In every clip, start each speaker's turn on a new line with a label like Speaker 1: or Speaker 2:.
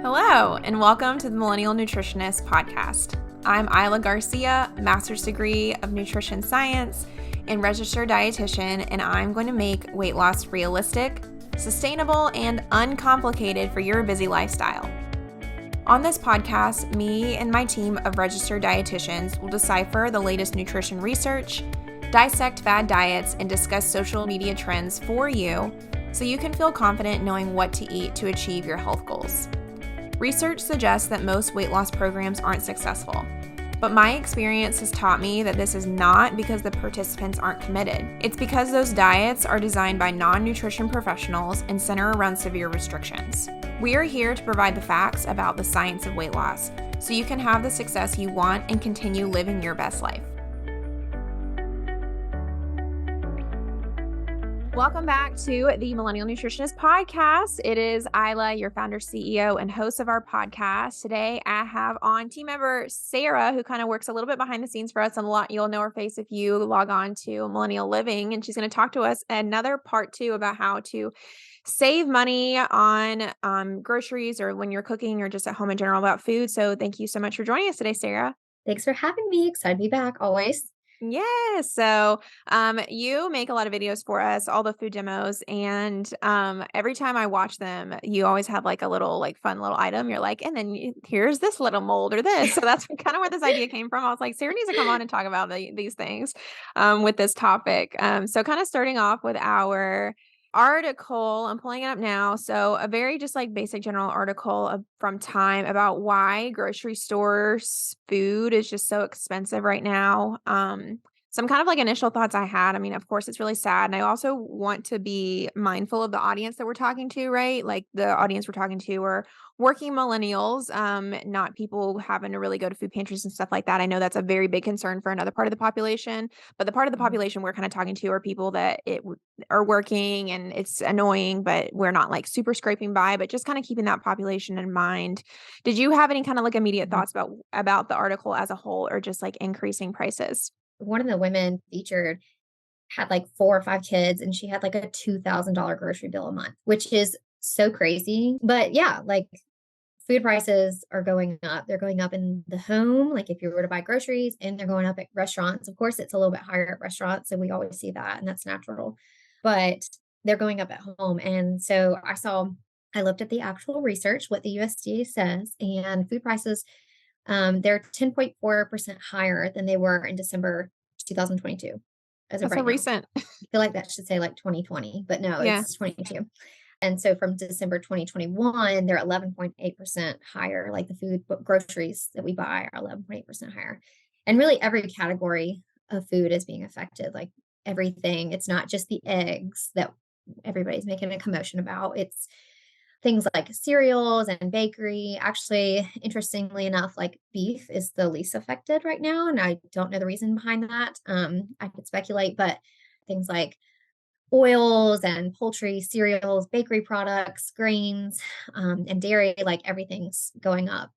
Speaker 1: Hello, and welcome to the Millennial Nutritionist Podcast. I'm Isla Garcia, master's degree of nutrition science and registered dietitian, and I'm going to make weight loss realistic, sustainable, and uncomplicated for your busy lifestyle. On this podcast, me and my team of registered dietitians will decipher the latest nutrition research, dissect fad diets, and discuss social media trends for you so you can feel confident knowing what to eat to achieve your health goals. Research suggests that most weight loss programs aren't successful, but my experience has taught me that this is not because the participants aren't committed. It's because those diets are designed by non-nutrition professionals and center around severe restrictions. We are here to provide the facts about the science of weight loss so you can have the success you want and continue living your best life. Welcome back to the Millennial Nutritionist Podcast. It is Isla, your founder, CEO, and host of our podcast. Today, I have on team member Sarah, who kind of works a little bit behind the scenes for us, and a lot you'll know her face if you log on to Millennial Living, and she's going to talk to us another part two about how to save money on groceries or when you're cooking or just at home in general about food. So thank you so much for joining us today, Sarah.
Speaker 2: Thanks for having me. Excited to be back always.
Speaker 1: Yeah. So, you make a lot of videos for us, all the food demos, and every time I watch them, you always have like a little fun little item. You're like, and then here's this little mold or this. So that's kind of where this idea came from. I was like, Sarah needs to come on and talk about these things with this topic. So kind of starting off with our article, I'm pulling it up now. So a very just like basic general article from Time about why grocery stores food is just so expensive right now. Some kind of like initial thoughts I had. I mean, of course, it's really sad. And I also want to be mindful of the audience that we're talking to, right? Like the audience we're talking to are working millennials, not people having to really go to food pantries and stuff like that. I know that's a very big concern for another part of the population, but the part of the population we're kind of talking to are people that are working and it's annoying, but we're not like super scraping by, but just kind of keeping that population in mind. Did you have any kind of like immediate thoughts about the article as a whole or just like increasing prices?
Speaker 2: One of the women featured had like 4 or 5 kids, and she had like a $2,000 grocery bill a month, which is so crazy. But yeah, like food prices are going up. They're going up in the home, like if you were to buy groceries, and they're going up at restaurants. Of course, it's a little bit higher at restaurants, so we always see that, and that's natural. But they're going up at home. And so I looked at the actual research, what the USDA says, and food prices, they're 10.4% higher than they were in December 2022 as of
Speaker 1: That's so
Speaker 2: right now.
Speaker 1: recent.
Speaker 2: I feel like that should say like 2020, but no,
Speaker 1: Yeah.
Speaker 2: it's 22. And so from December 2021, they're 11.8% higher. Like the groceries that we buy are 11.8% higher. And really every category of food is being affected, like everything. It's not just the eggs that everybody's making a commotion about. It's things like cereals and bakery. Actually, interestingly enough, like beef is the least affected right now. And I don't know the reason behind that. I could speculate, but things like oils and poultry, cereals, bakery products, grains, and dairy, like everything's going up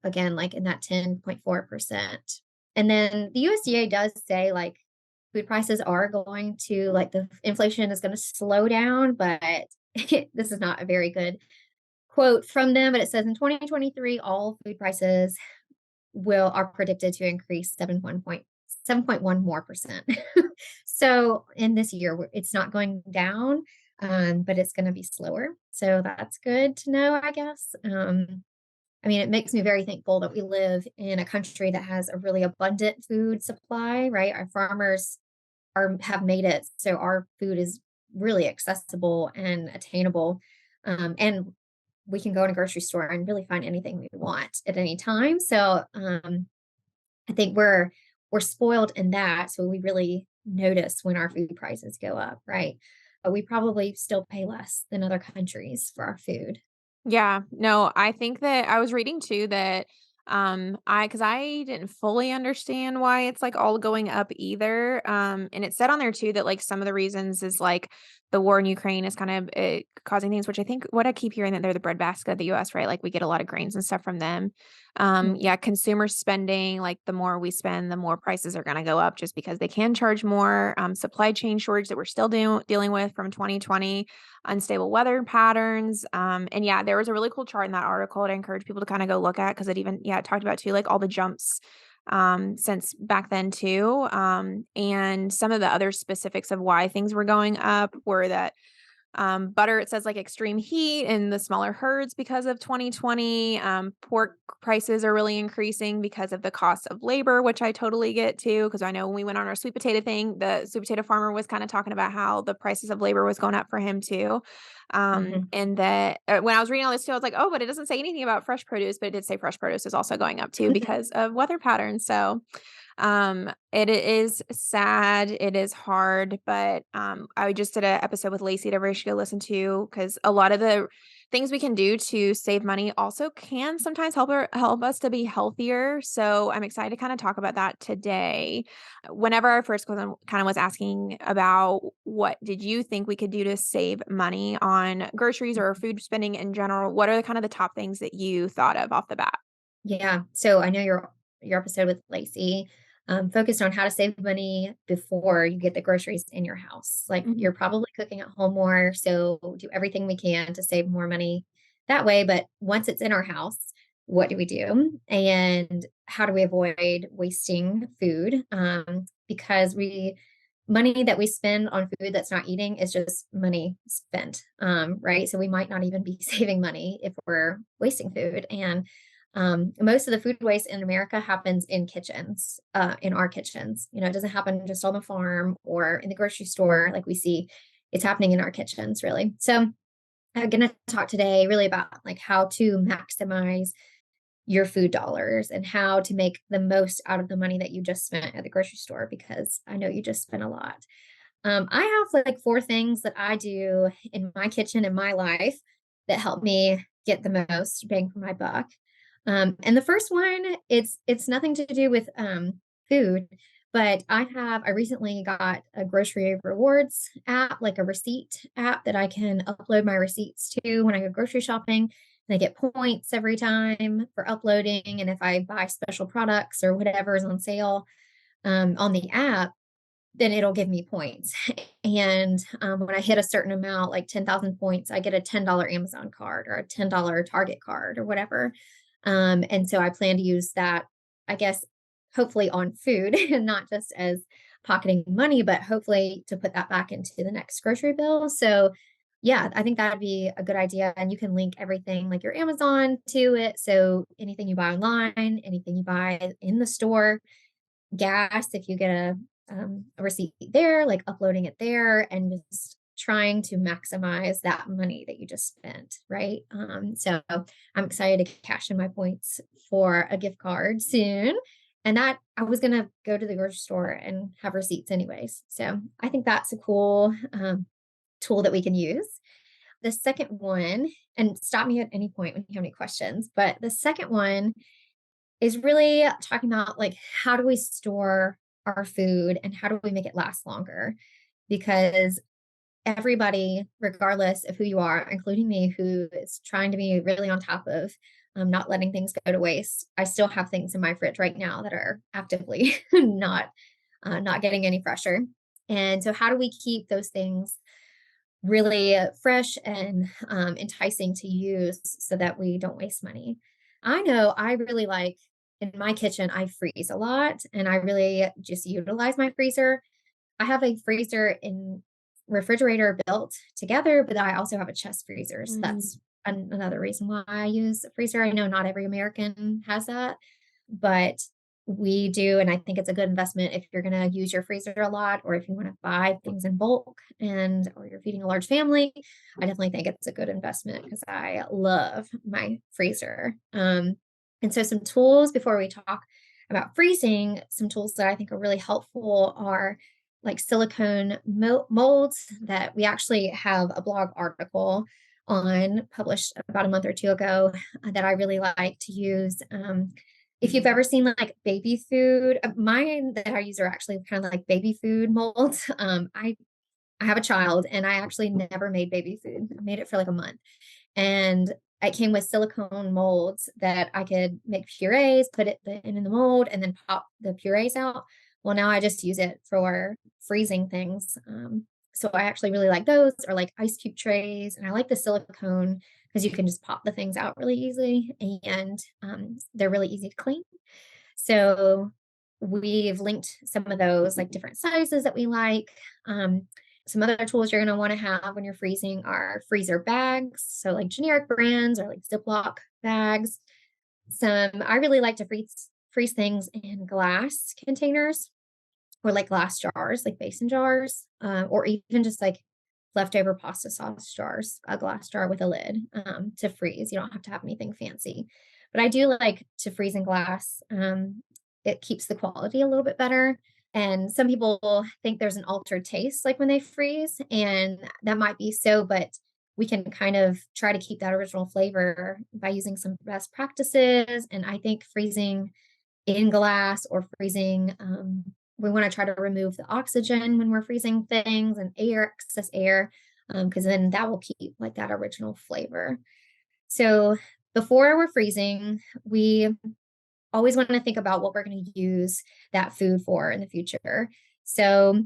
Speaker 2: again, like in that 10.4%. And then the USDA does say like food prices are going to, like, the inflation is going to slow down, but this is not a very good quote from them, but it says in 2023, all food prices are predicted to increase 7.1 more percent. So in this year, it's not going down, but it's going to be slower. So that's good to know, I guess. I mean, it makes me very thankful that we live in a country that has a really abundant food supply, right? Our farmers have made it so our food is really accessible and attainable. And we can go in a grocery store and really find anything we want at any time. So I think we're spoiled in that. So we really notice when our food prices go up, right? But we probably still pay less than other countries for our food.
Speaker 1: Yeah, no, I think that I was reading too that because I didn't fully understand why it's like all going up either. And it said on there too that like some of the reasons is like the war in Ukraine is kind of causing things, which I think what I keep hearing that they're the breadbasket of the US, right? Like we get a lot of grains and stuff from them.
Speaker 2: Mhm.
Speaker 1: Yeah, consumer spending, like the more we spend, the more prices are going to go up just because they can charge more. Supply chain shortage that we're still dealing with from 2020. unstable weather patterns. And yeah, there was a really cool chart in that article that I encourage people to kind of go look at because it even, yeah, it talked about too, like all the jumps since back then too. And some of the other specifics of why things were going up were that butter, it says like extreme heat and the smaller herds because of 2020. Pork prices are really increasing because of the cost of labor, which I totally get too. Because I know when we went on our sweet potato thing, the sweet potato farmer was kind of talking about how the prices of labor was going up for him too.
Speaker 2: Mhm.
Speaker 1: And that when I was reading all this too, I was like, oh, but it doesn't say anything about fresh produce, but it did say fresh produce is also going up too because of weather patterns. So it is sad, it is hard, but I just did an episode with Lacey that everybody should go listen to because a lot of the things we can do to save money also can sometimes help us to be healthier. So I'm excited to kind of talk about that today. Whenever our first question kind of was asking about what did you think we could do to save money on groceries or food spending in general, what are the kind of the top things that you thought of off the bat?
Speaker 2: Yeah. So I know your episode with Lacey focused on how to save money before you get the groceries in your house. Like
Speaker 1: Mhm.
Speaker 2: you're probably cooking at home more, so do everything we can to save more money that way. But once it's in our house, what do we do? And how do we avoid wasting food? Because we money that we spend on food that's not eating is just money spent, right? So we might not even be saving money if we're wasting food. And most of the food waste in America happens in kitchens, in our kitchens. It doesn't happen just on the farm or in the grocery store like we see. It's happening in our kitchens, really. So I'm going to talk today really about like how to maximize your food dollars and how to make the most out of the money that you just spent at the grocery store because I know you just spent a lot. I have like four things that I do in my kitchen in my life that help me get the most bang for my buck. And the first one, it's nothing to do with food, but I recently got a grocery rewards app, like a receipt app that I can upload my receipts to when I go grocery shopping. And I get points every time for uploading. And if I buy special products or whatever is on sale on the app, then it'll give me points. And when I hit a certain amount, like 10,000 points, I get a $10 Amazon card or a $10 Target card or whatever. And so I plan to use that, I guess, hopefully on food and not just as pocketing money, but hopefully to put that back into the next grocery bill. So, yeah, I think that'd be a good idea. And you can link everything like your Amazon to it. So anything you buy online, anything you buy in the store, gas, if you get a receipt there, like uploading it there and just trying to maximize that money that you just spent, right? So I'm excited to cash in my points for a gift card soon. And that I was going to go to the grocery store and have receipts anyways. So I think that's a cool tool that we can use. The second one, and stop me at any point when you have any questions, but the second one is really talking about like how do we store our food and how do we make it last longer? Because everybody, regardless of who you are, including me, who is trying to be really on top of not letting things go to waste, I still have things in my fridge right now that are actively not getting any fresher. And so, how do we keep those things really fresh and enticing to use so that we don't waste money? I know I really like in my kitchen, I freeze a lot and I really just utilize my freezer. I have a freezer and refrigerator built together, but I also have a chest freezer. So
Speaker 1: Mm.
Speaker 2: that's another reason why I use a freezer. I know not every American has that, but we do. And I think it's a good investment if you're going to use your freezer a lot or if you want to buy things in bulk and or you're feeding a large family. I definitely think it's a good investment because I love my freezer. And so some tools before we talk about freezing, some tools that I think are really helpful are like silicone molds that we actually have a blog article on published about a month or two ago that I really like to use. If you've ever seen like baby food, mine that I use are actually kind of like baby food molds. I have a child and I actually never made baby food. I made it for like a month. And it came with silicone molds that I could make purees, put it in the mold, and then pop the purees out. Well, now I just use it for freezing things. So I actually really like those, or like ice cube trays. And I like the silicone because you can just pop the things out really easily, and they're really easy to clean. So we've linked some of those, like different sizes that we like. Um, some other tools you're going to want to have when you're freezing are freezer bags. So like generic brands or like Ziploc bags. I really like to freeze things in glass containers, or like glass jars, like mason jars, or even just like leftover pasta sauce jars, a glass jar with a lid, to freeze. You don't have to have anything fancy, but I do like to freeze in glass. It keeps the quality a little bit better. And some people think there's an altered taste like when they freeze, and that might be so, but we can kind of try to keep that original flavor by using some best practices. And I think freezing in glass or freezing, we want to try to remove the oxygen when we're freezing things, and excess air, because then that will keep like that original flavor. So before we're freezing, we always want to think about what we're going to use that food for in the future. So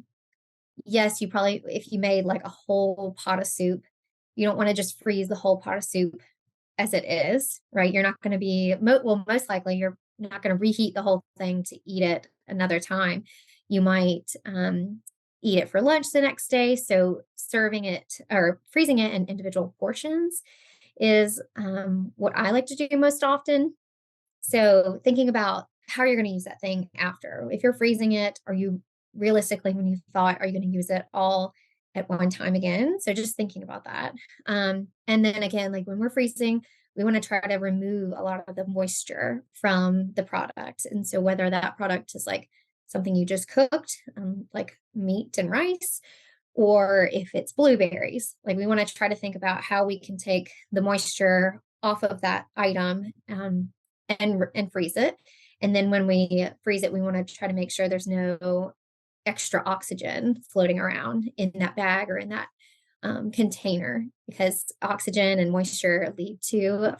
Speaker 2: yes, you probably, if you made like a whole pot of soup, you don't want to just freeze the whole pot of soup as it is, right? You're not going to be, most likely, you're not going to reheat the whole thing to eat it another time. You might eat it for lunch the next day. So serving it or freezing it in individual portions is what I like to do most often. So thinking about how you're going to use that thing after. If you're freezing it, are you realistically, when you thought, are you going to use it all at one time again? So just thinking about that. And then again, like when we're freezing, we want to try to remove a lot of the moisture from the product. And so whether that product is like something you just cooked, like meat and rice, or if it's blueberries, like we want to try to think about how we can take the moisture off of that item, and freeze it. And then when we freeze it, we want to try to make sure there's no extra oxygen floating around in that bag or in that container, because oxygen and moisture lead to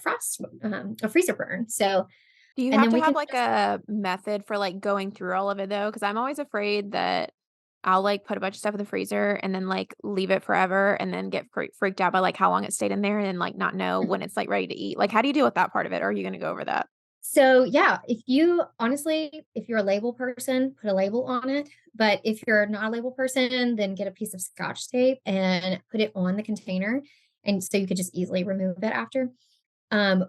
Speaker 2: a freezer burn. So,
Speaker 1: Do you
Speaker 2: and
Speaker 1: have
Speaker 2: then
Speaker 1: to
Speaker 2: we
Speaker 1: have,
Speaker 2: can
Speaker 1: like, a method for, like, going through all of it, though? Because 'Cause I'm always afraid that I'll, like, put a bunch of stuff in the freezer and then, like, leave it forever and then get freaked out by, like, how long it stayed in there and, like, not know when it's, like, ready to eat. Like, how do you deal with that part of it, or are you gonna go over that?
Speaker 2: So yeah, if you honestly, if you're a label person, put a label on it. But if you're not a label person, then get a piece of scotch tape and put it on the container. And so you could just easily remove it after,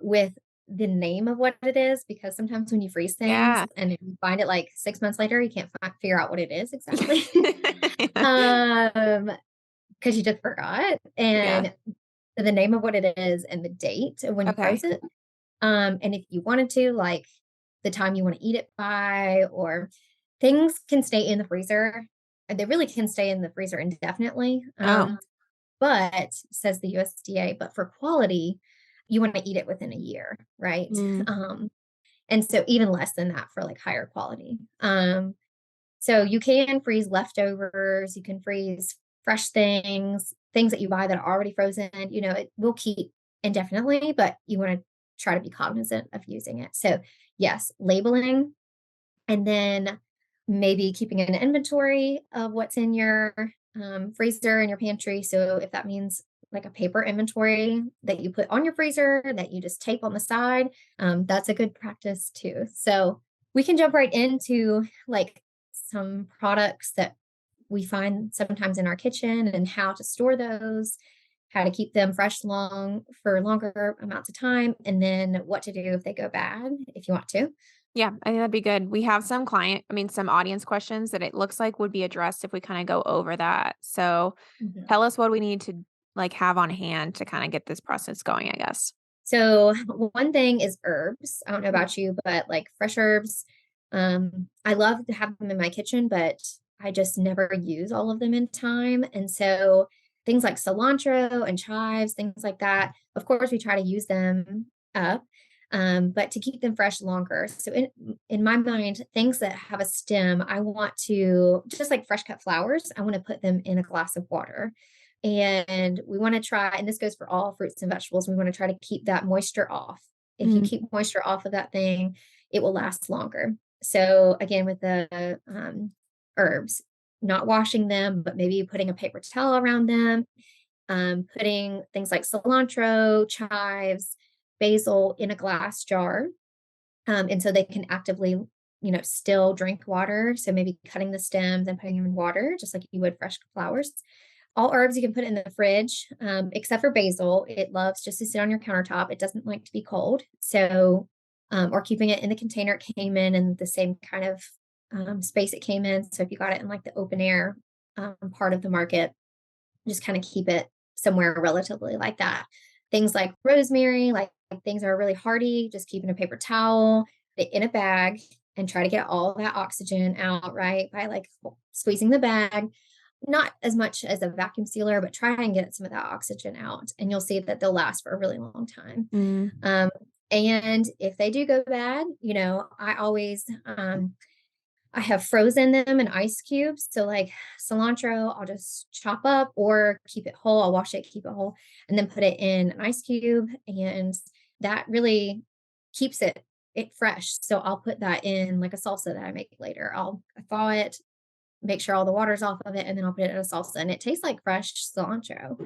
Speaker 2: with the name of what it is, because sometimes when you freeze things
Speaker 1: Yeah.
Speaker 2: and you find it like 6 months later, you can't figure out what it is exactly. um, because you just forgot.
Speaker 1: Yeah.
Speaker 2: And the name of what it is and the date of when you
Speaker 1: Okay.
Speaker 2: froze it. And if you wanted to, like the time you want to eat it by, or things can stay in the freezer. They really can stay in the freezer indefinitely.
Speaker 1: Oh.
Speaker 2: But says the USDA, but for quality, you want to eat it within a year, right?
Speaker 1: Mm.
Speaker 2: And so even less than that for like higher quality. So you can freeze leftovers, you can freeze fresh things that you buy that are already frozen. It will keep indefinitely, but you want to try to be cognizant of using it. So, yes, labeling, and then maybe keeping an inventory of what's in your freezer and your pantry. So, if that means like a paper inventory that you put on your freezer that you just tape on the side, that's a good practice too. So, we can jump right into like some products that we find sometimes in our kitchen and how to store those, how to keep them fresh for longer amounts of time, and then what to do if they go bad, if you want to.
Speaker 1: Yeah, I think that'd be good. We have some audience questions that it looks like would be addressed if we kinda go over that. So,
Speaker 2: Mhm.
Speaker 1: tell us what we need to, like, have on hand to kinda get this process going, I guess.
Speaker 2: So one thing is herbs. I don't know about you, but like fresh herbs, I love to have them in my kitchen, but I just never use all of them in time. And so things like cilantro and chives, things like that, of course, we try to use them up, but to keep them fresh longer. So in my mind, things that have a stem, I want to, just like fresh cut flowers, I want to put them in a glass of water. And we want to try, and this goes for all fruits and vegetables, we want to try to keep that moisture off. If you
Speaker 1: Mm.
Speaker 2: keep moisture off of that thing, it will last longer. So again, with the herbs, not washing them, but maybe putting a paper towel around them, putting things like cilantro, chives, basil in a glass jar. And so they can actively, still drink water. So maybe cutting the stems and putting them in water, just like you would fresh flowers. All herbs you can put in the fridge, except for basil. It loves just to sit on your countertop. It doesn't like to be cold. So, or keeping it in the container it came in the same kind of space it came in. So if you got it in like the open air part of the market, just kind of keep it somewhere relatively like that. Things like rosemary, like things that are really hardy, just keep in a paper towel, put it in a bag, and try to get all that oxygen out, right? By like squeezing the bag, not as much as a vacuum sealer, but try and get some of that oxygen out. And you'll see that they'll last for a really long time.
Speaker 1: Mm.
Speaker 2: And if they do go bad, I always I have frozen them in ice cubes. So like cilantro, I'll just chop up or keep it whole. I'll wash it, keep it whole, and then put it in an ice cube. And that really keeps it fresh. So I'll put that in like a salsa that I make later. I'll thaw it, make sure all the water's off of it, and then I'll put it in a salsa. And it tastes like fresh cilantro.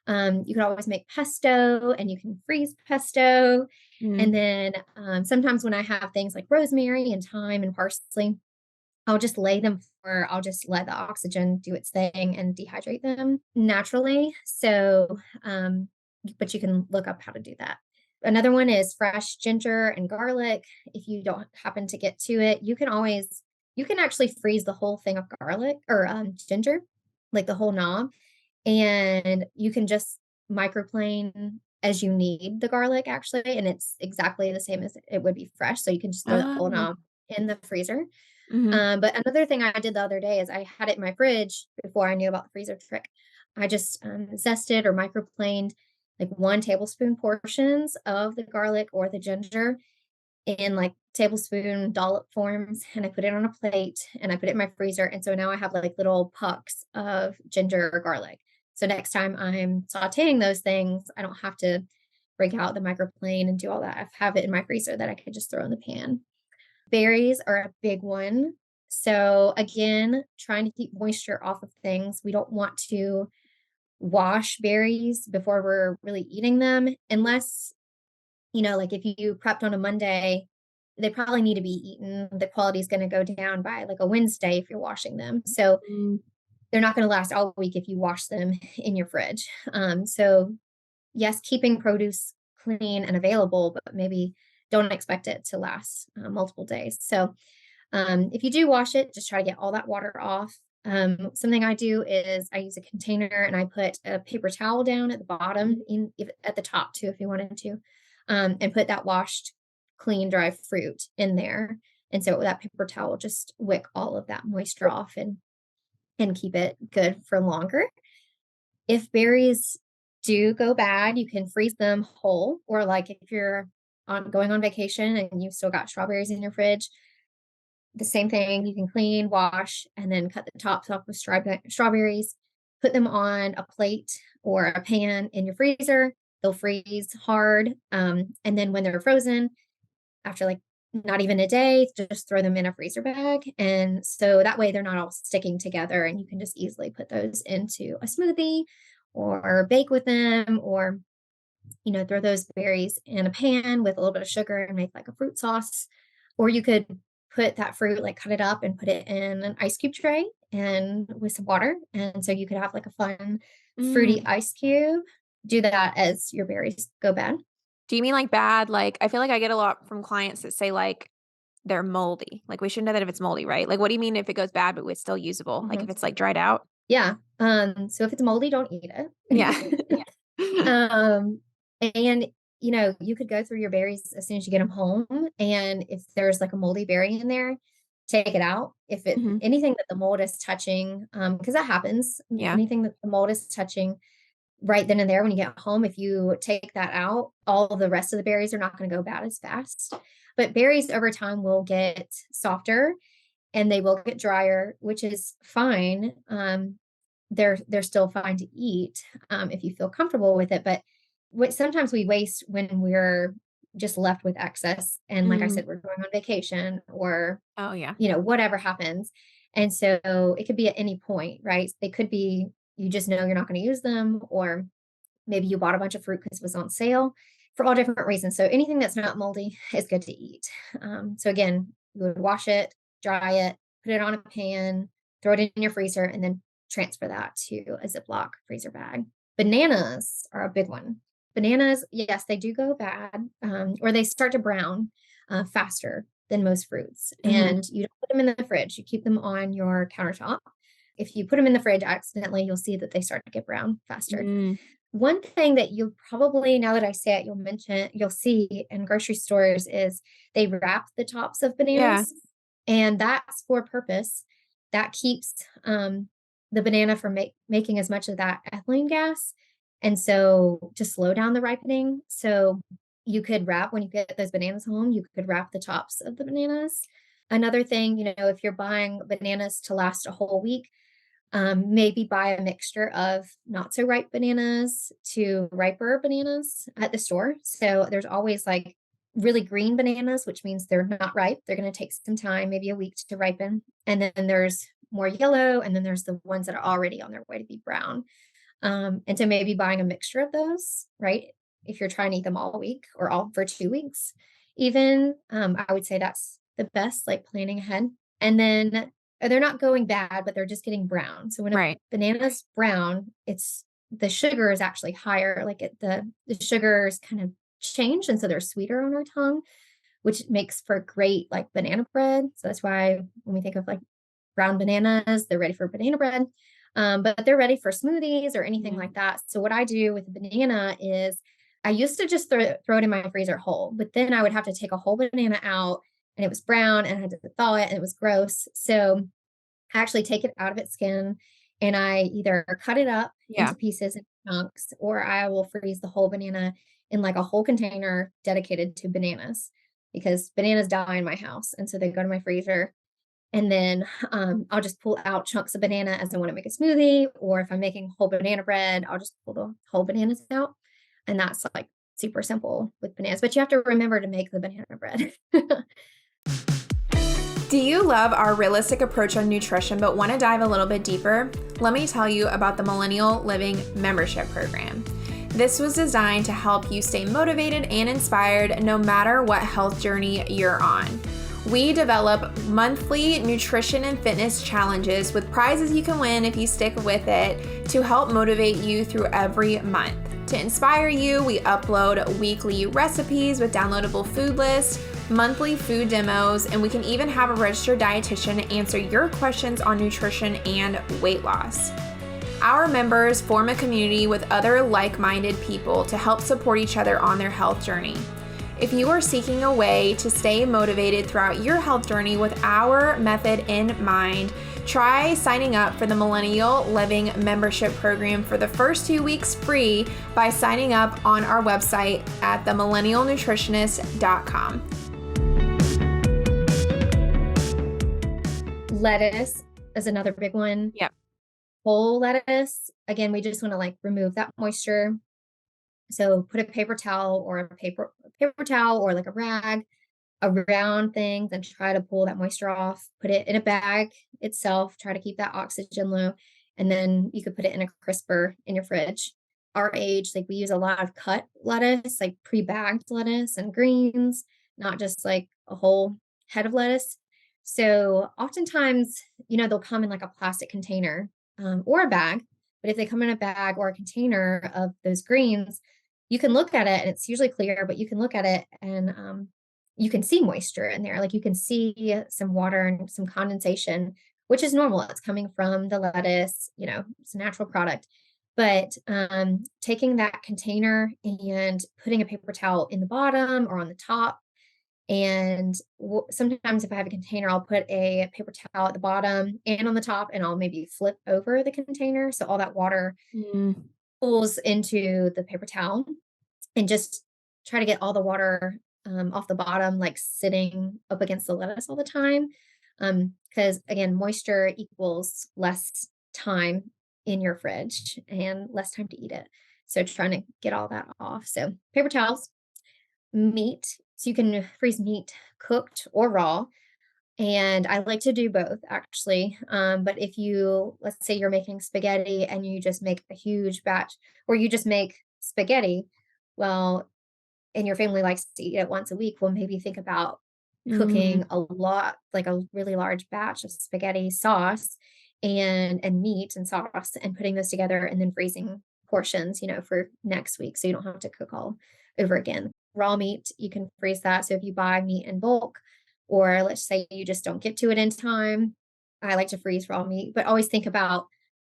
Speaker 2: You can always make pesto and you can freeze pesto.
Speaker 1: Mm.
Speaker 2: And then sometimes when I have things like rosemary and thyme and parsley, I'll just let the oxygen do its thing and dehydrate them naturally. So, but you can look up how to do that. Another one is fresh ginger and garlic. If you don't happen to get to it, you can actually freeze the whole thing of garlic or ginger, like the whole knob, and you can just microplane as you need the garlic actually. And it's exactly the same as it would be fresh. So you can just throw the whole
Speaker 1: Oh.
Speaker 2: knob in the freezer.
Speaker 1: Mhm.
Speaker 2: But another thing I did the other day is I had it in my fridge before I knew about the freezer trick. I just zested or microplaned like 1 tablespoon portions of the garlic or the ginger in like tablespoon dollop forms, and I put it on a plate and I put it in my freezer. And so now I have like little pucks of ginger or garlic. So next time I'm sauteing those things, I don't have to break out the microplane and do all that. I have it in my freezer that I could just throw in the pan. Berries are a big one. So again, trying to keep moisture off of things. We don't want to wash berries before we're really eating them, unless, like if you prepped on a Monday, they probably need to be eaten. The quality is going to go down by like a Wednesday if you're washing them. So
Speaker 1: Mm.
Speaker 2: they're not going to last all week if you wash them in your fridge. So yes, keeping produce clean and available, but maybe don't expect it to last multiple days. So if you do wash it, just try to get all that water off. Something I do is I use a container and I put a paper towel down at the bottom, at the top too, if you wanted to, and put that washed, clean, dry fruit in there. And so that paper towel will just wick all of that moisture off and keep it good for longer. If berries do go bad, you can freeze them whole, or like if you're going on vacation and you've still got strawberries in your fridge, the same thing. You can clean, wash, and then cut the tops off with strawberries, put them on a plate or a pan in your freezer. They'll freeze hard. And then when they're frozen, after like not even a day, just throw them in a freezer bag. And so that way they're not all sticking together and you can just easily put those into a smoothie or bake with them, or, throw those berries in a pan with a little bit of sugar and make like a fruit sauce. Or you could put that fruit, like cut it up and put it in an ice cube tray and with some water. And so you could have like a fun fruity
Speaker 1: Mm.
Speaker 2: ice cube. Do that as your berries go bad.
Speaker 1: Do you mean like bad? Like, I feel like I get a lot from clients that say like they're moldy. Like we shouldn't know that if it's moldy, right? Like, what do you mean if it goes bad, but it's still usable? Like if
Speaker 2: Mhm.
Speaker 1: it's like dried out?
Speaker 2: Yeah. So if it's moldy, don't eat
Speaker 1: Yeah.
Speaker 2: it. Um, and you could go through your berries as soon as you get them home. And if there's like a moldy berry in there, take it out. If
Speaker 1: Mhm.
Speaker 2: anything that the mold is touching, because that happens,
Speaker 1: Yeah.
Speaker 2: anything that the mold is touching right then and there when you get home, if you take that out, all of the rest of the berries are not going to go bad as fast. But berries over time will get softer and they will get drier, which is fine. They're still fine to eat if you feel comfortable with it. But what sometimes we waste when we're just left with excess. And like I
Speaker 1: Mm.
Speaker 2: said, we're going on vacation or
Speaker 1: Oh, yeah.
Speaker 2: whatever happens. And so it could be at any point, right? They could be, you just know you're not going to use them, or maybe you bought a bunch of fruit because it was on sale for all different reasons. So anything that's not moldy is good to eat. So again, you would wash it, dry it, put it on a pan, throw it in your freezer, and then transfer that to a Ziploc freezer bag. Bananas are a big one. Bananas, yes, they do go bad, or they start to brown faster than most fruits.
Speaker 1: Mhm.
Speaker 2: And you don't put them in the fridge, you keep them on your countertop. If you put them in the fridge accidentally, you'll see that they start to get brown faster.
Speaker 1: Mm.
Speaker 2: One thing that you'll probably, now that I say it, you'll see in grocery stores is they wrap the tops of
Speaker 1: Yeah.
Speaker 2: bananas, and that's for purpose. That keeps the banana from making as much of that ethylene gas, and so to slow down the ripening. So you could wrap, when you get those bananas home, you could wrap the tops of the bananas. Another thing, if you're buying bananas to last a whole week, maybe buy a mixture of not so ripe bananas to riper bananas at the store. So there's always like really green bananas, which means they're not ripe. They're going to take some time, maybe a week to ripen. And then there's more yellow, and then there's the ones that are already on their way to be brown. And so maybe buying a mixture of those, right? If you're trying to eat them all week or all for 2 weeks, even, I would say that's the best, like planning ahead. And then they're not going bad, but they're just getting brown. So when a
Speaker 1: Right.
Speaker 2: banana's brown, it's the sugar is actually higher. Like the sugars kind of change, and so they're sweeter on our tongue, which makes for great like banana bread. So that's why when we think of like brown bananas, they're ready for banana bread. But they're ready for smoothies or anything
Speaker 1: Mhm.
Speaker 2: like that. So what I do with a banana is I used to just throw it in my freezer whole, but then I would have to take a whole banana out, and it was brown, and I had to thaw it, and it was gross. So I actually take it out of its skin, and I either cut it up
Speaker 1: Yeah.
Speaker 2: into pieces and chunks, or I will freeze the whole banana in like a whole container dedicated to bananas, because bananas die in my house. And so they go to my freezer, and then I'll just pull out chunks of banana as I want to make a smoothie, or if I'm making whole banana bread, I'll just pull the whole bananas out. And that's like super simple with bananas, but you have to remember to make the banana bread.
Speaker 1: Do you love our realistic approach on nutrition but want to dive a little bit deeper? Let me tell you about the Millennial Living Membership Program. This was designed to help you stay motivated and inspired no matter what health journey you're on. We develop monthly nutrition and fitness challenges with prizes you can win if you stick with it to help motivate you through every month. To inspire you, we upload weekly recipes with downloadable food lists, monthly food demos, and we can even have a registered dietitian answer your questions on nutrition and weight loss. Our members form a community with other like-minded people to help support each other on their health journey. If you are seeking a way to stay motivated throughout your health journey with our method in mind, try signing up for the Millennial Living Membership Program for the first 2 weeks free by signing up on our website at themillennialnutritionist.com.
Speaker 2: Lettuce is another big one.
Speaker 1: Yep.
Speaker 2: Whole lettuce, again, we just want to like remove that moisture. So put a paper towel or like a rag around things and try to pull that moisture off. Put it in a bag itself, try to keep that oxygen low, and then you could put it in a crisper in your fridge. Our age, like we use a lot of cut lettuce, like pre-bagged lettuce and greens, not just like a whole head of lettuce. So oftentimes, they'll come in like a plastic container, or a bag. But if they come in a bag or a container of those greens, you can look at it and it's usually clear, but you can look at it and you can see moisture in there. Like you can see some water and some condensation, which is normal. It's coming from the lettuce, it's a natural product. But taking that container and putting a paper towel in the bottom or on the top, and sometimes if I have a container, I'll put a paper towel at the bottom and on the top, and I'll maybe flip over the container so all that water
Speaker 1: Mm.
Speaker 2: pools into the paper towel, and just try to get all the water off the bottom, like sitting up against the lettuce all the time. Because again, moisture equals less time in your fridge and less time to eat it. So trying to get all that off. So paper towels, meat. So you can freeze meat cooked or raw. And I like to do both actually. But if you, let's say you're making spaghetti and you just make a huge batch, or you just make spaghetti, well, and your family likes to eat it once a week, well, maybe think about
Speaker 1: Mm,
Speaker 2: cooking a lot, like a really large batch of spaghetti sauce and meat and sauce and putting those together and then freezing portions, for next week. So you don't have to cook all over again. Raw meat, you can freeze that. So if you buy meat in bulk, or let's say you just don't get to it in time, I like to freeze raw meat, but always think about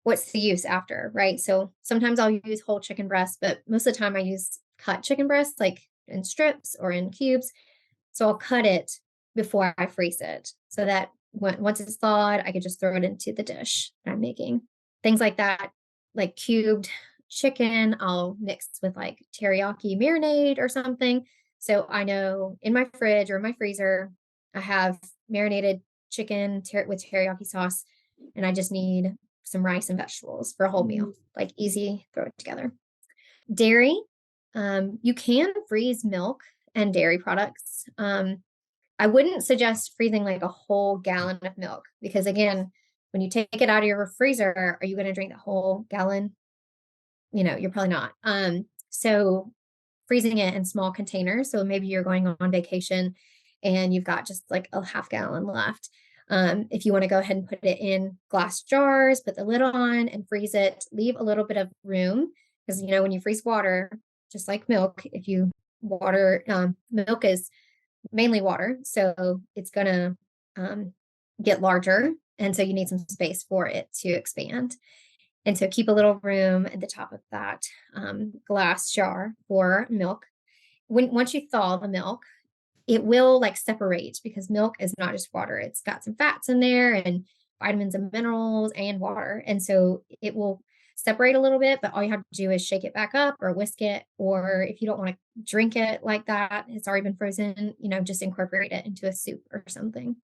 Speaker 2: what's the use after, right? So sometimes I'll use whole chicken breast, but most of the time I use cut chicken breast, like in strips or in cubes. So I'll cut it before I freeze it so that once it's thawed, I could just throw it into the dish that I'm making. Things like that, like cubed chicken, I'll mix with like teriyaki marinade or something. So I know in my fridge or in my freezer, I have marinated chicken with teriyaki sauce, and I just need some rice and vegetables for a whole
Speaker 1: mm,
Speaker 2: meal. Like easy, throw it together. Dairy, you can freeze milk and dairy products. I wouldn't suggest freezing like a whole gallon of milk because, again, when you take it out of your freezer, are you going to drink the whole gallon? You're probably not. So freezing it in small containers. So maybe you're going on vacation and you've got just like a half gallon left. If you want to go ahead and put it in glass jars, put the lid on and freeze it, leave a little bit of room because, when you freeze water, just like milk, if you water, milk is mainly water. So it's going to get larger. And so you need some space for it to expand. And so keep a little room at the top of that glass jar for milk. Once you thaw the milk, it will like separate because milk is not just water. It's got some fats in there and vitamins and minerals and water. And so it will separate a little bit, but all you have to do is shake it back up or whisk it. Or if you don't want to drink it like that, it's already been frozen, just incorporate it into a soup or something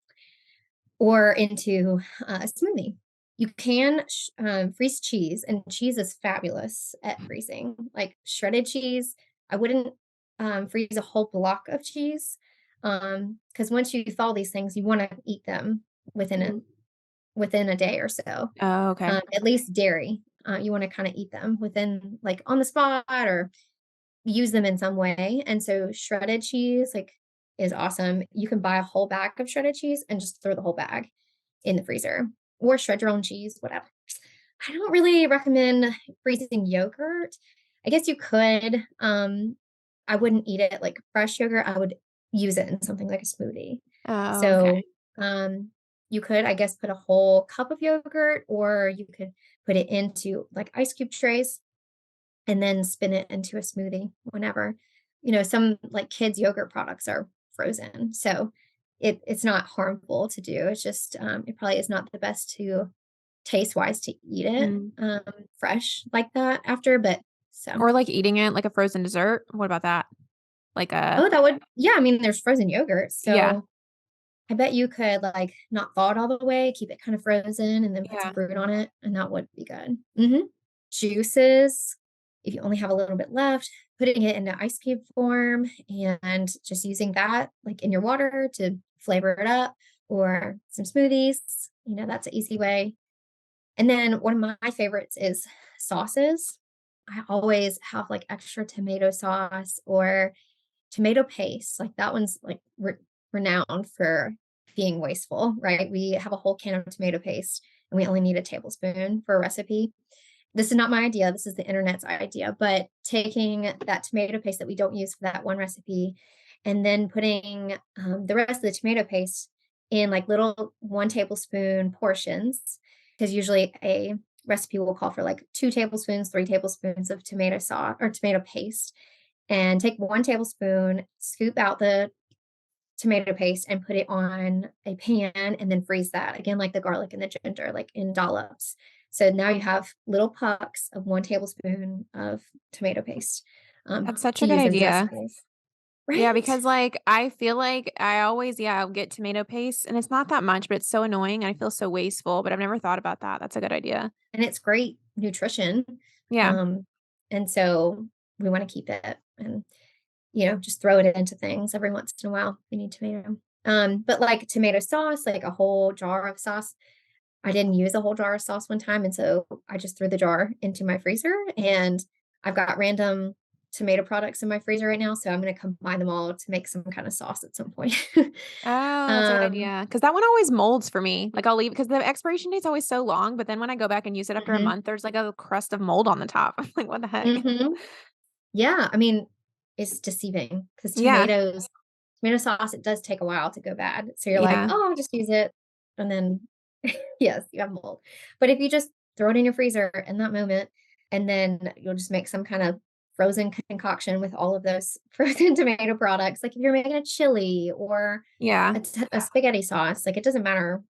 Speaker 2: or into a smoothie. You can freeze cheese, and cheese is fabulous at freezing. Like shredded cheese, I wouldn't freeze a whole block of cheese because once you thaw these things, you want to eat them within a
Speaker 1: mm.
Speaker 2: within a day or so.
Speaker 1: Oh, okay.
Speaker 2: At least dairy, you want to kind of eat them within like on the spot or use them in some way. And so shredded cheese like is awesome. You can buy a whole bag of shredded cheese and just throw the whole bag in the freezer or shred your own cheese, whatever. I don't really recommend freezing yogurt. I guess you could. I wouldn't eat it like fresh yogurt. I would use it in something like a smoothie.
Speaker 1: Oh, okay.
Speaker 2: So you could, I guess, put a whole cup of yogurt, or you could put it into like ice cube trays and then spin it into a smoothie whenever. Some like kids yogurt products are frozen. So it's not harmful to do. It's just it probably is not the best to taste wise to eat it
Speaker 1: Mm.
Speaker 2: fresh like that after. But so
Speaker 1: Or like eating it like a frozen dessert. What about that? Like a,
Speaker 2: oh, that would, yeah, I mean there's frozen yogurt.
Speaker 1: yeah,
Speaker 2: So I bet you could like not thaw it all the way, keep it kind of frozen, and then put some
Speaker 1: yeah.
Speaker 2: fruit on it, and that would be good. Juices, if you only have a little bit left, putting it into ice cube form and just using that like in your water to flavor it up, or some smoothies. That's an easy way. And then one of my favorites is sauces. I always have like extra tomato sauce or tomato paste. Like that one's like renowned for being wasteful, right? We have a whole can of tomato paste and we only need a tablespoon for a recipe. This is not my idea. This is the internet's idea, but taking that tomato paste that we don't use for that one recipe and then putting the rest of the tomato paste in like little 1 tablespoon portions, because usually a recipe will call for like 2 tablespoons, 3 tablespoons of tomato sauce or tomato paste, and take 1 tablespoon, scoop out the tomato paste and put it on a pan and then freeze that again, like the garlic and the ginger, like in dollops. So now you have little pucks of 1 tablespoon of tomato paste
Speaker 1: That's such
Speaker 2: to
Speaker 1: a good
Speaker 2: use as
Speaker 1: idea.
Speaker 2: recipes,
Speaker 1: Yeah,
Speaker 2: right?
Speaker 1: because like I feel like I always, yeah, I'll get tomato paste and it's not that much, but it's so annoying. I feel so wasteful, but I've never thought about that. That's a good idea.
Speaker 2: And it's great nutrition.
Speaker 1: Yeah.
Speaker 2: Um, and so we want to keep it and, just throw it into things every once in a while. We need tomato. But like tomato sauce, like a whole jar of sauce, I didn't use a whole jar of sauce one time, and so I just threw the jar into my freezer, and I've got random tomato products in my freezer right now, so I'm gonna combine them all to make some kind of sauce at some point.
Speaker 1: Oh, that's a good
Speaker 2: Um,
Speaker 1: idea. Because that one always molds for me. Like I'll leave because the expiration date's always so long, but then when I go back and use it after a
Speaker 2: mhm,
Speaker 1: month, there's like a crust of mold on the top. I'm like, what the heck?
Speaker 2: mhm. Yeah, I mean, it's deceiving because
Speaker 1: Yeah.
Speaker 2: tomato sauce, it does take a while to go bad. So you're like,
Speaker 1: Yeah.
Speaker 2: "Oh, I'll just use it." And then, yes, you have mold. But if you just throw it in your freezer in that moment, and then you'll just make some kind of frozen concoction with all of those frozen tomato products. Like if you're making a chili or
Speaker 1: Yeah.
Speaker 2: a spaghetti sauce, like it doesn't matter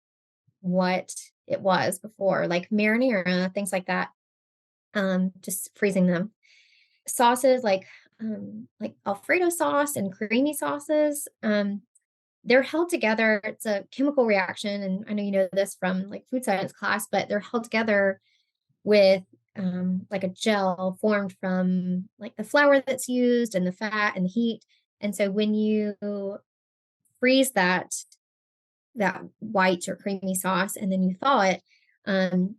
Speaker 2: what it was before, like marinara, things like that. Just freezing them. Sauces like Alfredo sauce and creamy sauces, they're held together. It's a chemical reaction, and I know you know this from like food science class, but they're held together with like a gel formed from like the flour that's used and the fat and the heat. And so when you freeze that white or creamy sauce and then you thaw it,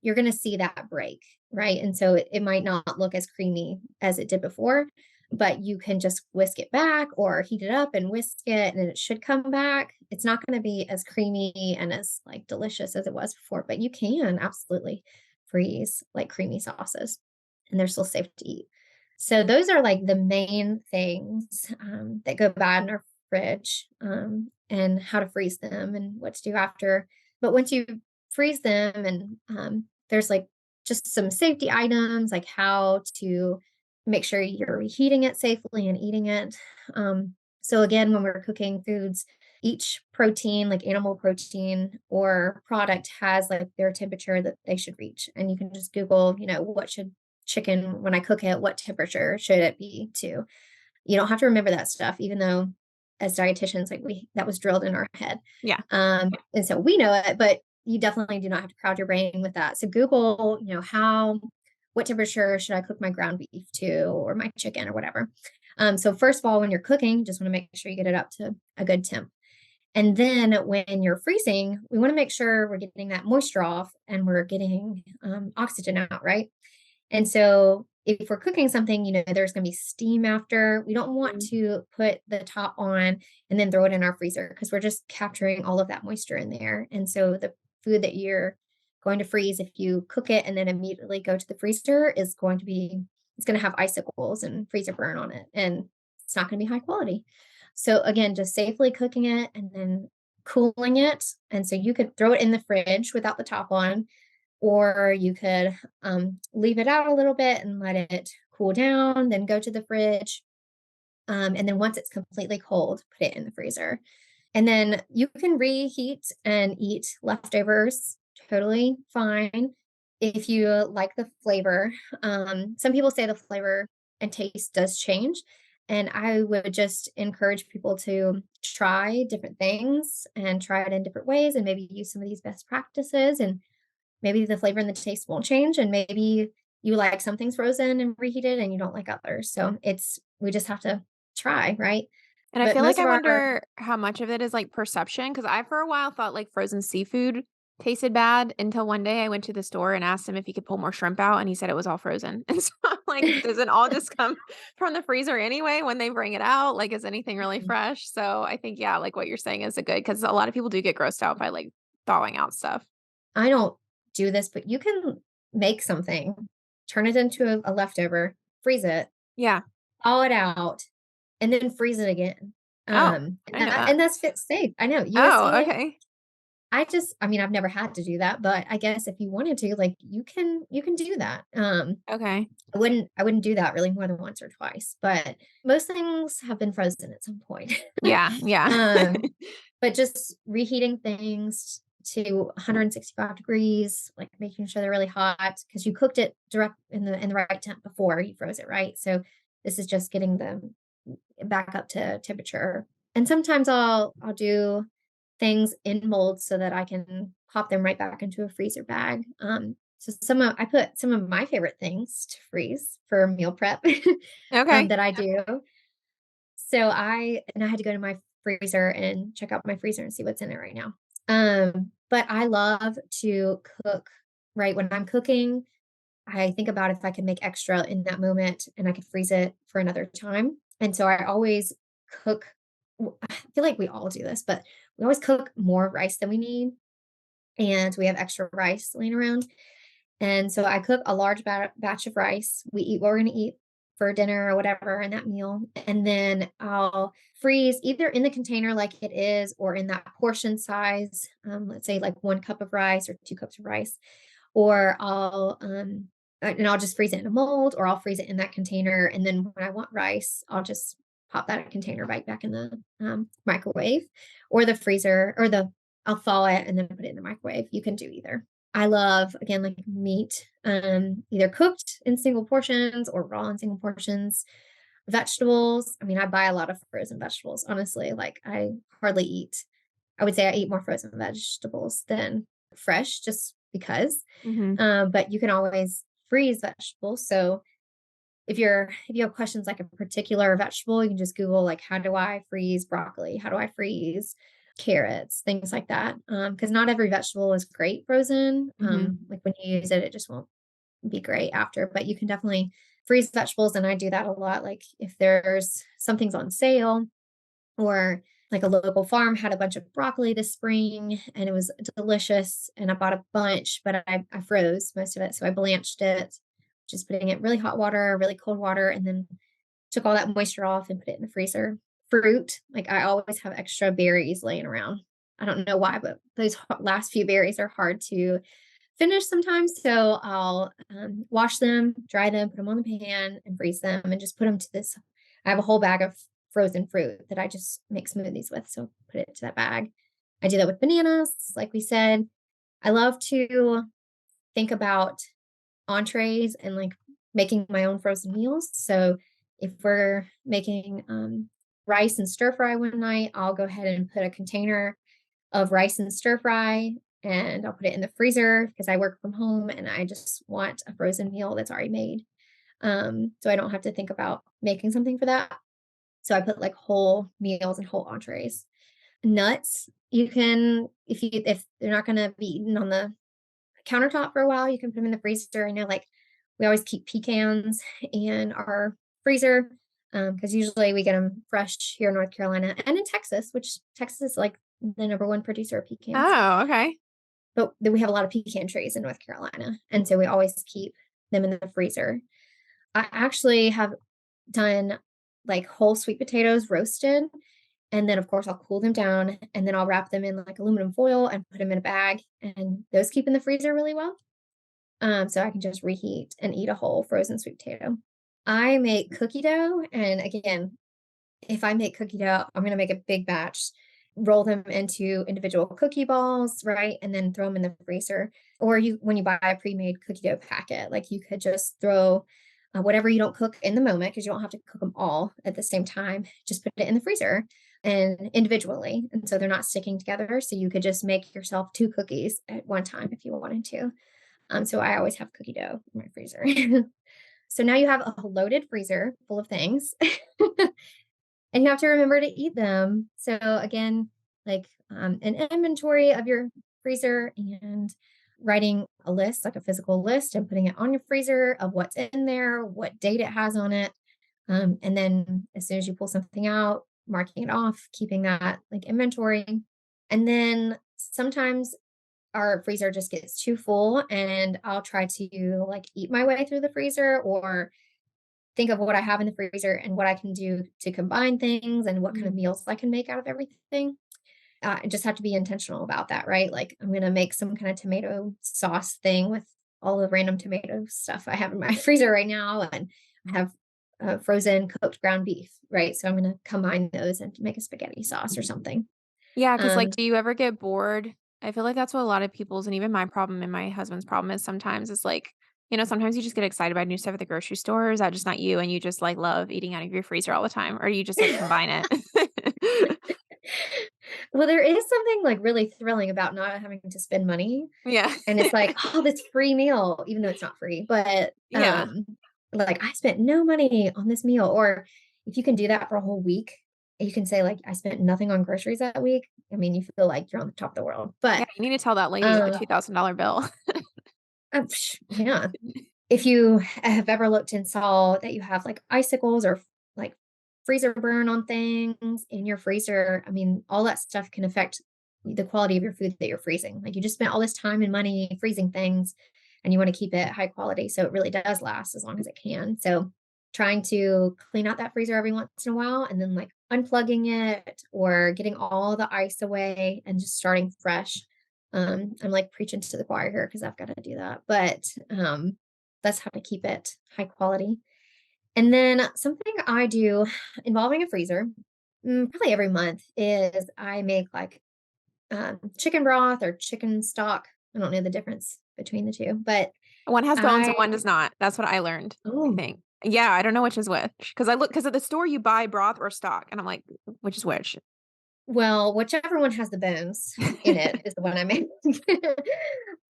Speaker 2: you're going to see that break, right? And so it might not look as creamy as it did before, but you can just whisk it back or heat it up and whisk it, and it should come back. It's not going to be as creamy and as like delicious as it was before, but you can absolutely freeze like creamy sauces, and they're still safe to eat. So those are like the main things that go bad in our fridge, and how to freeze them and what to do after. But once you freeze them, and there's like just some safety items, like how to make sure you're reheating it safely and eating it. So again, when we're cooking foods, each protein, like animal protein or product, has like their temperature that they should reach. And you can just Google, what should chicken, when I cook it, what temperature should it be to? You don't have to remember that stuff, even though as dietitians, like that was drilled in our head.
Speaker 1: Yeah.
Speaker 2: And so we know it, but you definitely do not have to crowd your brain with that. So Google, what temperature should I cook my ground beef to, or my chicken or whatever. So first of all, when you're cooking, you just want to make sure you get it up to a good temp. And then when you're freezing, we want to make sure we're getting that moisture off and we're getting oxygen out, right? And so if we're cooking something, there's going to be steam after. We don't want
Speaker 1: Mhm.
Speaker 2: to put the top on and then throw it in our freezer, because we're just capturing all of that moisture in there. And so the food that you're going to freeze, if you cook it and then immediately go to the freezer, it's going to have icicles and freezer burn on it, and it's not going to be high quality. So again, just safely cooking it and then cooling it. And so you could throw it in the fridge without the top on, or you could leave it out a little bit and let it cool down, then go to the fridge. And then once it's completely cold, put it in the freezer. And then you can reheat and eat leftovers totally fine if you like the flavor. Some people say the flavor and taste does change. And I would just encourage people to try different things and try it in different ways, and maybe use some of these best practices, and maybe the flavor and the taste won't change, and maybe you like some things frozen and reheated and you don't like others. So we just have to try, right?
Speaker 1: And I
Speaker 2: But
Speaker 1: feel like
Speaker 2: most
Speaker 1: I
Speaker 2: of our
Speaker 1: wonder how much of it is like perception because I for a while thought like frozen seafood tasted bad until one day I went to the store and asked him if he could pull more shrimp out and he said it was all frozen. And so I'm like, does it all just come from the freezer anyway when they bring it out? Like, is anything really fresh? So I think, yeah, like what you're saying is a good because a lot of people do get grossed out by like thawing out stuff.
Speaker 2: I don't do this, but you can make something, turn it into a leftover, freeze it,
Speaker 1: Yeah.
Speaker 2: thaw it out, and then freeze it again.
Speaker 1: Oh,
Speaker 2: And
Speaker 1: I know that.
Speaker 2: that's fit safe. I know
Speaker 1: Oh,
Speaker 2: USDA.
Speaker 1: okay.
Speaker 2: I mean, I've never had to do that, but I guess if you wanted to, like you can do that.
Speaker 1: Okay.
Speaker 2: I wouldn't do that really more than once or twice, but most things have been frozen at some point.
Speaker 1: Yeah. Yeah.
Speaker 2: Um, but just reheating things to 165 degrees, like making sure they're really hot, because you cooked it direct in the right temp before you froze it, right? So this is just getting them back up to temperature. And sometimes I'll do things in molds so that I can pop them right back into a freezer bag. So I put some of my favorite things to freeze for meal prep
Speaker 1: Okay.
Speaker 2: that I do. So I had to go to my freezer and check out my freezer and see what's in it right now. But I love to cook, right? When I'm cooking, I think about if I could make extra in that moment and I could freeze it for another time. And so I always cook. I feel like we all do this, but we always cook more rice than we need. And we have extra rice laying around. And so I cook a large batch of rice. We eat what we're going to eat for dinner or whatever in that meal. And then I'll freeze either in the container like it is or in that portion size. Let's say like 1 cup of rice or 2 cups of rice. Or I'll just freeze it in a mold, or I'll freeze it in that container. And then when I want rice, I'll just pop that container right back in the microwave or the freezer, or I'll thaw it and then put it in the microwave. You can do either. I love, again, like meat, either cooked in single portions or raw in single portions. Vegetables. I mean, I buy a lot of frozen vegetables, honestly. Like I would say I eat more frozen vegetables than fresh just because.
Speaker 1: Mhm.
Speaker 2: But you can always freeze vegetables. So if you have questions like a particular vegetable, you can just Google like, how do I freeze broccoli? How do I freeze carrots? Things like that. Because not every vegetable is great frozen.
Speaker 1: Mhm.
Speaker 2: Like when you use it, it just won't be great after, but you can definitely freeze vegetables. And I do that a lot. Like if there's something's on sale, or like a local farm had a bunch of broccoli this spring and it was delicious. And I bought a bunch, but I froze most of it. So I blanched it, just putting it in really hot water, really cold water, and then took all that moisture off and put it in the freezer. Fruit, like I always have extra berries laying around. I don't know why, but those last few berries are hard to finish sometimes. So I'll wash them, dry them, put them on the pan and freeze them and just put them to this. I have a whole bag of frozen fruit that I just make smoothies with. So put it to that bag. I do that with bananas, like we said. I love to think about entrees and like making my own frozen meals. So if we're making rice and stir fry one night, I'll go ahead and put a container of rice and stir fry and I'll put it in the freezer because I work from home and I just want a frozen meal that's already made. So I don't have to think about making something for that. So I put like whole meals and whole entrees. Nuts, you can, if they're not going to be eaten on the countertop for a while, you can put them in the freezer. I know like we always keep pecans in our freezer because usually we get them fresh here in North Carolina and in Texas, which Texas is like the #1 producer of pecans.
Speaker 1: Oh, okay.
Speaker 2: But then we have a lot of pecan trees in North Carolina. And so we always keep them in the freezer. I actually have done like whole sweet potatoes roasted. And then, of course, I'll cool them down and then I'll wrap them in like aluminum foil and put them in a bag. And those keep in the freezer really well. So I can just reheat and eat a whole frozen sweet potato. I make cookie dough. And again, if I make cookie dough, I'm going to make a big batch, roll them into individual cookie balls, right? And then throw them in the freezer. Or when you buy a pre-made cookie dough packet, like you could just throw whatever you don't cook in the moment, because you don't have to cook them all at the same time, just put it in the freezer and individually. And so they're not sticking together. So you could just make yourself 2 cookies at one time if you wanted to. So I always have cookie dough in my freezer. So now you have a loaded freezer full of things. And you have to remember to eat them. So again, like an inventory of your freezer and writing a list, like a physical list, and putting it on your freezer of what's in there, what date it has on it. And then as soon as you pull something out, marking it off, keeping that like inventory. And then sometimes our freezer just gets too full and I'll try to like eat my way through the freezer or think of what I have in the freezer and what I can do to combine things and what kind of
Speaker 1: Mhm.
Speaker 2: meals I can make out of everything. I just have to be intentional about that, right? Like I'm going to make some kind of tomato sauce thing with all the random tomato stuff I have in my freezer right now. And I have frozen cooked ground beef, right? So I'm going to combine those and make a spaghetti sauce or something.
Speaker 1: Yeah, 'cause, like,
Speaker 2: Um,
Speaker 1: do you ever get bored? I feel like that's what a lot of people's and even my problem and my husband's problem is sometimes is, like, sometimes you just get excited by new stuff at the grocery store. Is that just not you and you just, like, love eating out of your freezer all the time, or you just, like, combine it?
Speaker 2: well, there is something like really thrilling about not having to spend money.
Speaker 1: Yeah.
Speaker 2: And it's like, oh, this free meal, even though it's not free, but
Speaker 1: Yeah.
Speaker 2: like I spent no money on this meal. Or if you can do that for a whole week you can say like, I spent nothing on groceries that week. I mean, you feel like you're on the top of the world,
Speaker 1: Yeah,
Speaker 2: but,
Speaker 1: you need to tell that lady with the
Speaker 2: um,
Speaker 1: $2,000 bill.
Speaker 2: yeah. If you have ever looked and saw that you have like icicles or like freezer burn on things in your freezer, I mean, all that stuff can affect the quality of your food that you're freezing. Like you just spent all this time and money freezing things and you want to keep it high quality. So it really does last as long as it can. So trying to clean out that freezer every once in a while and then like unplugging it or getting all the ice away and just starting fresh. I'm like preaching to the choir here because I've got to do that. But that's how to keep it high quality. And then something I do involving a freezer, probably every month, is I make like chicken broth or chicken stock. I don't know the difference between the two, but
Speaker 1: One has bones
Speaker 2: I,
Speaker 1: and one does not. That's what I learned, I
Speaker 2: oh,
Speaker 1: think. Yeah, I don't know which is which because I look because at the store you buy broth or stock, and I'm like, which is which?
Speaker 2: well, whichever one has the bones in it is the one I make.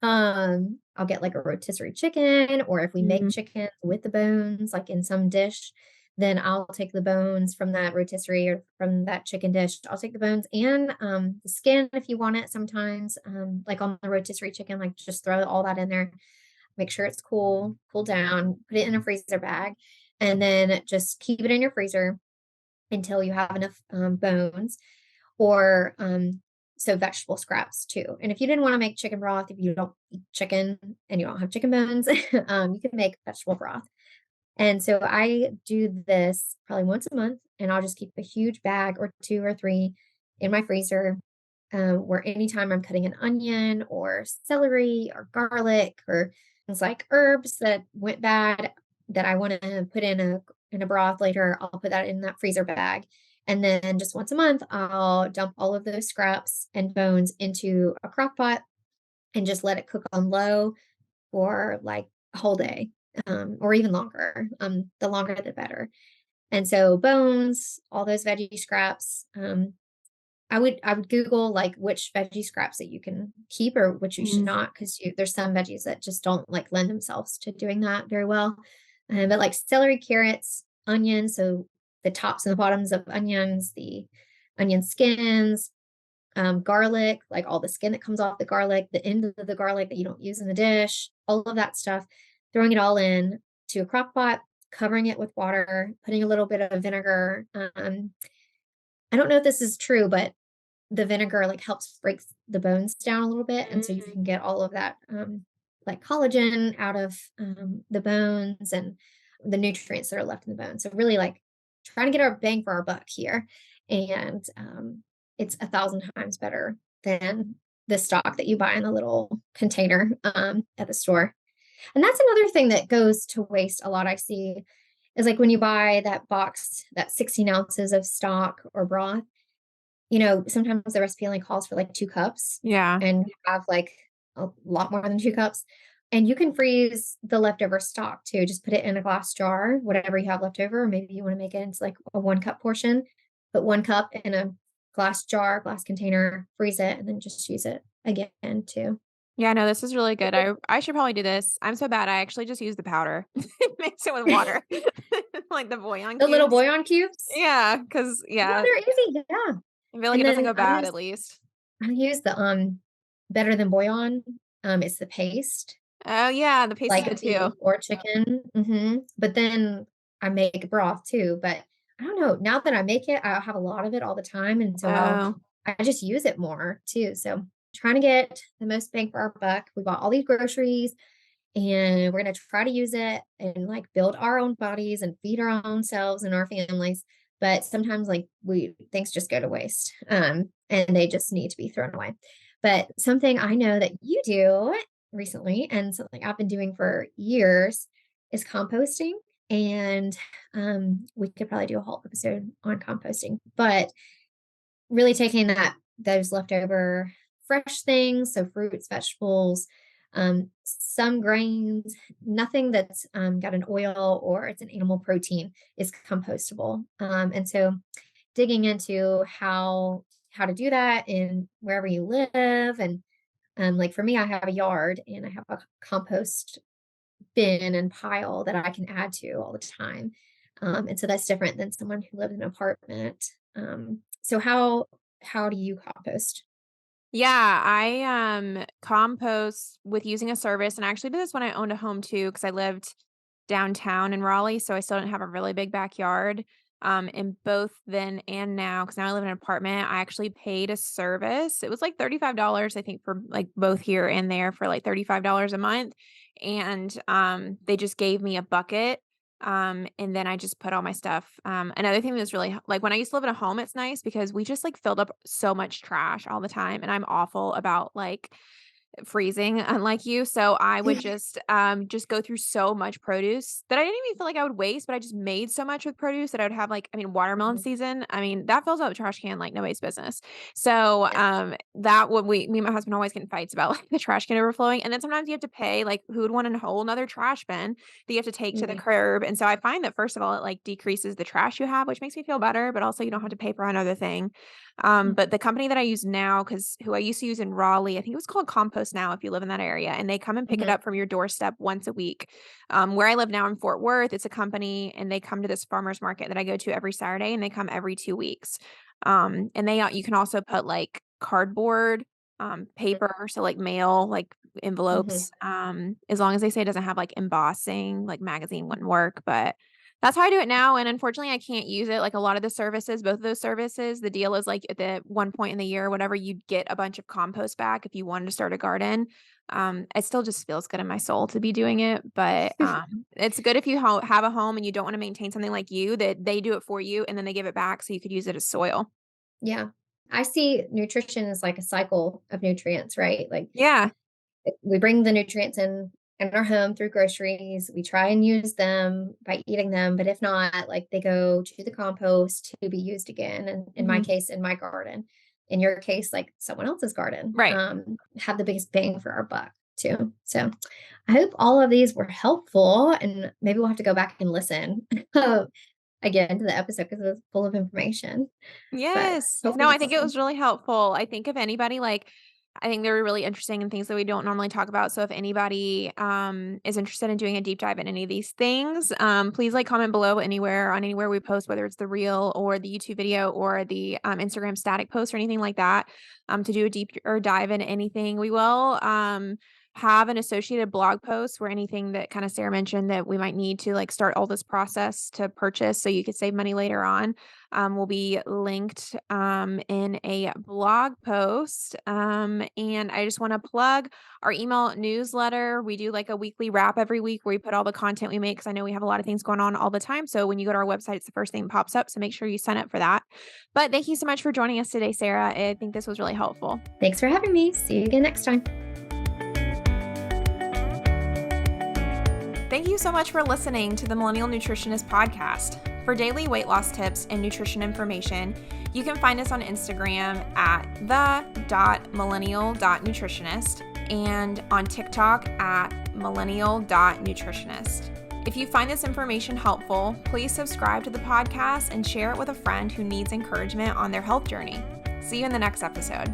Speaker 2: I'll get like a rotisserie chicken, or if we make
Speaker 1: Mm.
Speaker 2: chicken with the bones, like in some dish, then I'll take the bones from that rotisserie or from that chicken dish. I'll take the bones and the skin if you want it sometimes. Like on the rotisserie chicken, like just throw all that in there, make sure it's cool down, put it in a freezer bag, and then just keep it in your freezer until you have enough bones or so vegetable scraps too. And if you didn't want to make chicken broth, if you don't eat chicken and you don't have chicken bones, you can make vegetable broth. And so I do this probably once a month, and I'll just keep a huge bag or two or three in my freezer. Where anytime I'm cutting an onion or celery or garlic or things like herbs that went bad that I want to put in a broth later, I'll put that in that freezer bag. And then just once a month, I'll dump all of those scraps and bones into a crock pot and just let it cook on low for like a whole day, or even longer. The longer the better. And so bones, all those veggie scraps. I would Google like which veggie scraps that you can keep or which you should
Speaker 1: Mm.
Speaker 2: not, because there's some veggies that just don't like lend themselves to doing that very well. But like celery, carrots, onions, so the tops and the bottoms of onions, the onion skins, garlic, like all the skin that comes off the garlic, the end of the garlic that you don't use in the dish, all of that stuff, throwing it all in to a crock pot, covering it with water, putting a little bit of vinegar. I don't know if this is true, but the vinegar like helps break the bones down a little bit. And so you
Speaker 1: Mm.
Speaker 2: can get all of that like collagen out of the bones and the nutrients that are left in the bones. So really like trying to get our bang for our buck here. And it's 1,000 times better than the stock that you buy in the little container at the store. And that's another thing that goes to waste a lot I see is like when you buy that box, that 16 ounces of stock or broth, sometimes the recipe only calls for like 2 cups
Speaker 1: Yeah.
Speaker 2: and you have like a lot more than 2 cups. And you can freeze the leftover stock too. Just put it in a glass jar, whatever you have left over. Maybe you want to make it into like a 1 cup portion. Put 1 cup in a glass jar, glass container, freeze it, and then just use it again too.
Speaker 1: Yeah, no, this is really good. I should probably do this. I'm so bad. I actually just use the powder. Mix it with water. Like the bouillon
Speaker 2: The little
Speaker 1: cubes.
Speaker 2: bouillon cubes.
Speaker 1: Yeah, because
Speaker 2: Yeah,
Speaker 1: yeah,
Speaker 2: they're easy. Yeah.
Speaker 1: I feel like
Speaker 2: And
Speaker 1: it doesn't
Speaker 2: then
Speaker 1: go bad at least.
Speaker 2: I use the better than bouillon. It's the paste.
Speaker 1: Oh yeah, the paste is good
Speaker 2: Like beef
Speaker 1: too.
Speaker 2: or chicken, but then I make broth too, but I don't know, now that I make it, I have a lot of it all the time, and so
Speaker 1: Oh,
Speaker 2: I just use it more too, so trying to get the most bang for our buck. We bought all these groceries, and we're gonna try to use it and, like, build our own bodies and feed our own selves and our families, but sometimes, like, we things just go to waste, and they just need to be thrown away. But something I know that you do recently and something I've been doing for years is composting, and, we could probably do a whole episode on composting, but really taking those leftover fresh things, so fruits, vegetables, some grains, nothing that's got an oil or it's an animal protein is compostable. And so digging into how to do that in wherever you live, and like for me, I have a yard and I have a compost bin and pile that I can add to all the time. And so that's different than someone who lives in an apartment. So how do you compost?
Speaker 1: Yeah, I compost with using a service, and I actually did this when I owned a home too, because I lived downtown in Raleigh, so I still didn't have a really big backyard. And both then and now, because now I live in an apartment, I actually paid a service. It was like $35, I think, for like both here and there for like $35 a month. And they just gave me a bucket. And then I just put all my stuff. Another thing that's really like when I used to live in a home, it's nice because we just like filled up so much trash all the time. And I'm awful about like freezing, unlike you, so I would just go through so much produce that I didn't even feel like I would waste, but I just made so much with produce that I would have, like I mean, watermelon
Speaker 2: Mhm.
Speaker 1: season, I mean, that fills up a trash can like nobody's business. So,
Speaker 2: Yeah.
Speaker 1: that would we me and my husband always get in fights about, like, the trash can overflowing, and then sometimes you have to pay, like, who would want a whole 'nother trash bin that you have to take to the
Speaker 2: Right.
Speaker 1: curb, and so I find that, first of all, it, like, decreases the trash you have, which makes me feel better, but also you don't have to pay for another thing. But
Speaker 2: Mhm.
Speaker 1: the company that I use now, because who I used to use in Raleigh, I think it was called CompostNow if you live in that area, and they come and pick it
Speaker 2: Mhm.
Speaker 1: up from your doorstep once a week. Where I live now in Fort Worth, it's a company, and they come to this farmer's market that I go to every Saturday, and they come every 2 weeks. And you can also put like cardboard, paper, so like mail, like
Speaker 2: Mhm.
Speaker 1: envelopes, as long as they say it doesn't have like embossing, like magazine wouldn't work, but that's how I do it now, and unfortunately, I can't use it, like, a lot of the services, both of those services, the deal is, like, at the one point in the year or whatever, you'd get a bunch of compost back if you wanted to start a garden. It still just feels good in my soul to be doing it, but, it's good if you have a home and you don't wanna maintain something like you, that they do it for you, and then they give it back so you could use it as soil.
Speaker 2: Yeah. I see nutrition as like a cycle of nutrients, right? Like
Speaker 1: Yeah.
Speaker 2: we bring the nutrients in our home through groceries. We try and use them by eating them, but if not, like they go to the compost to be used again. And in my
Speaker 1: Mhm.
Speaker 2: case, in my garden, in your case, like someone else's garden,
Speaker 1: Right.
Speaker 2: have the biggest bang for our buck too. So I hope all of these were helpful, and maybe we'll have to go back and listen again to the episode because it was full of information. But
Speaker 1: Yes. No,
Speaker 2: hopefully
Speaker 1: I
Speaker 2: that's
Speaker 1: think it
Speaker 2: helpful.
Speaker 1: was really helpful. I think if anybody like I think they were really interesting and things that we don't normally talk about. So if anybody is interested in doing a deep dive in any of these things, please like comment below anywhere on anywhere we post, whether it's the reel or the YouTube video or the Instagram static post or anything like that, to do a deep or dive in anything. We will have an associated blog post where anything that kind of Sarah mentioned that we might need to like start all this process to purchase so you could save money later on, will be linked in a blog post. And I just want to plug our email newsletter. We do like a weekly wrap every week where we put all the content we make because I know we have a lot of things going on all the time. So when you go to our website, it's the first thing that pops up. So make sure you sign up for that. But thank you so much for joining us today, Sarah. I think this was really helpful.
Speaker 2: Thanks for having me. See you again next time.
Speaker 1: Thank you so much for listening to the Millennial Nutritionist Podcast. For daily weight loss tips and nutrition information, you can find us on Instagram at the.millennial.nutritionist and on TikTok at millennial.nutritionist. If you find this information helpful, please subscribe to the podcast and share it with a friend who needs encouragement on their health journey. See you in the next episode.